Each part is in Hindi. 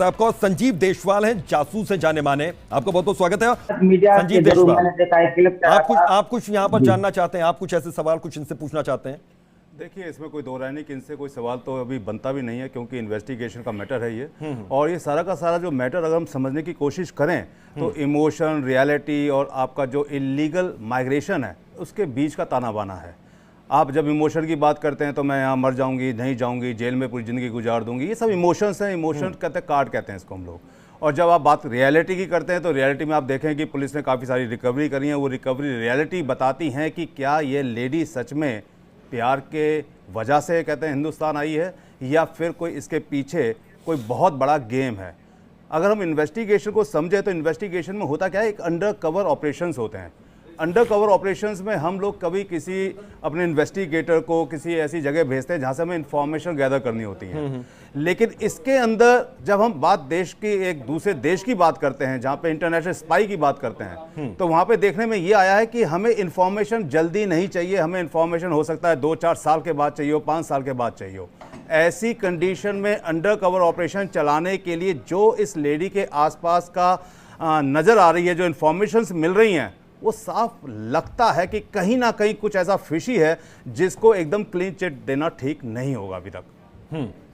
आपको संजीव देशवाल हैं, जासूस हैं जाने माने। आपको बहुत बहुत स्वागत है मीडिया संजीव के जरूर देशवाल। मैंने देखा है क्लिप। आप कुछ यहाँ पर जानना चाहते हैं, आप कुछ ऐसे सवाल कुछ इनसे पूछना चाहते हैं? देखिए, इसमें कोई दो राय नहीं कि इनसे कोई सवाल तो अभी बनता भी नहीं है, क्योंकि इन्वेस्टिगेशन का मैटर है ये। और ये सारा का सारा जो मैटर अगर हम समझने की कोशिश करें तो इमोशन, रियलिटी और आपका जो इलीगल माइग्रेशन है उसके बीच का ताना बाना है। आप जब इमोशन की बात करते हैं तो मैं यहाँ मर जाऊंगी, नहीं जाऊंगी, जेल में पूरी ज़िंदगी गुजार दूंगी, ये सब इमोशंस हैं। इमोशन कहते हैं, कार्ड कहते हैं इसको हम लोग। और जब आप बात रियलिटी की करते हैं तो रियलिटी में आप देखें कि पुलिस ने काफ़ी सारी रिकवरी करी है। वो रिकवरी रियलिटी बताती हैं कि क्या ये लेडी सच में प्यार के वजह से कहते हैं हिंदुस्तान आई है, या फिर कोई इसके पीछे कोई बहुत बड़ा गेम है। अगर हम इन्वेस्टिगेशन को समझें तो इन्वेस्टिगेशन में होता क्या है, एक अंडर कवर ऑपरेशंस होते हैं। अंडर कवर ऑपरेशंस में हम लोग कभी किसी अपने इन्वेस्टिगेटर को किसी ऐसी जगह भेजते हैं जहाँ से हमें इंफॉर्मेशन गैदर करनी होती है। लेकिन इसके अंदर जब हम बात देश की, एक दूसरे देश की बात करते हैं, जहाँ पे इंटरनेशनल स्पाई की बात करते हैं, तो वहाँ पे देखने में ये आया है कि हमें इंफॉर्मेशन जल्दी नहीं चाहिए। हमें इंफॉर्मेशन हो सकता है 2-4 साल के बाद चाहिए हो, 5 साल के बाद चाहिए हो। ऐसी कंडीशन में अंडर कवर ऑपरेशन चलाने के लिए जो इस लेडी के आसपास का नज़र आ रही है, जो इंफॉर्मेशन मिल रही हैं, वो साफ लगता है कि कहीं ना कहीं कुछ ऐसा फिशी है जिसको एकदम क्लीन चिट देना ठीक नहीं होगा अभी तक,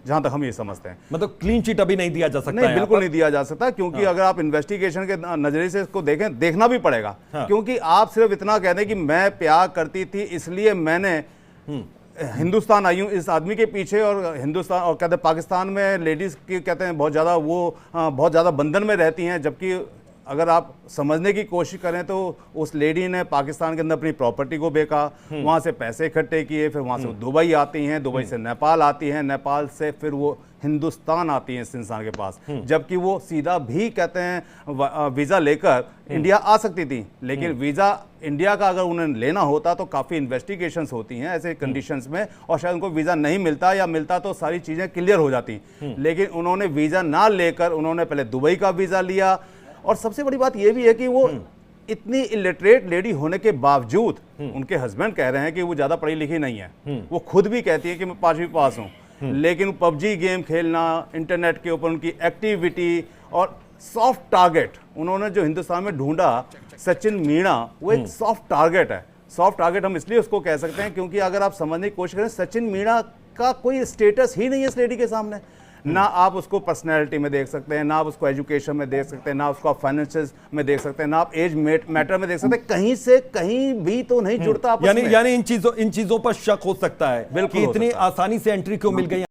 जहां तक हम ये समझते हैं। मतलब क्लीन चिट अभी नहीं दिया जा सकता? नहीं, बिल्कुल नहीं दिया जा सकता, क्योंकि अगर आप इन्वेस्टिगेशन के नजरिए से इसको देखें, देखना भी पड़ेगा। क्योंकि आप सिर्फ इतना कह दें कि मैं प्यार करती थी इसलिए मैंने हिंदुस्तान आई हूँ इस आदमी के पीछे, और हिंदुस्तान और कहते हैं पाकिस्तान में लेडीज की कहते हैं बहुत ज़्यादा बंधन में रहती हैं। जबकि अगर आप समझने की कोशिश करें तो उस लेडी ने पाकिस्तान के अंदर अपनी प्रॉपर्टी को बेचा, वहाँ से पैसे इकट्ठे किए, फिर वहाँ से वो दुबई आती हैं, दुबई से नेपाल आती हैं, नेपाल से फिर वो हिंदुस्तान आती हैं इस इंसान के पास। जबकि वो सीधा भी कहते हैं वीज़ा लेकर इंडिया आ सकती थी, लेकिन वीज़ा इंडिया का अगर उन्हें लेना होता तो काफ़ी इन्वेस्टिगेशंस होती हैं ऐसे कंडीशंस में, और शायद उनको वीज़ा नहीं मिलता, या मिलता तो सारी चीज़ें क्लियर हो जाती। लेकिन उन्होंने वीज़ा ना लेकर उन्होंने पहले दुबई का वीज़ा लिया। और सबसे बड़ी बात यह भी है कि वो इतनी इलिटरेट लेडी होने के बावजूद, उनके हस्बैंड कह रहे हैं कि वो ज़्यादा पढ़ी लिखी नहीं है, वो खुद भी कहती है कि मैं 5वीं पास हूँ, लेकिन पबजी गेम खेलना, इंटरनेट के ऊपर उनकी एक्टिविटी और सॉफ्ट टारगेट उन्होंने जो हिंदुस्तान में ढूंढा, सचिन मीणा, वो एक सॉफ्ट टारगेट है। सॉफ्ट टारगेट हम इसलिए उसको कह सकते हैं क्योंकि अगर आप समझने की कोशिश करें, सचिन मीणा का कोई स्टेटस ही नहीं है इस लेडी के सामने। ना आप उसको पर्सनैलिटी में देख सकते हैं, ना आप उसको एजुकेशन में देख सकते हैं, ना उसको आप फाइनेंसेस में देख सकते हैं, ना आप एज मैटर में देख सकते हैं। कहीं से कहीं भी तो नहीं जुड़ता आपस में। यानी इन चीजों पर शक हो सकता है कि इतनी आसानी से एंट्री क्यों मिल गई।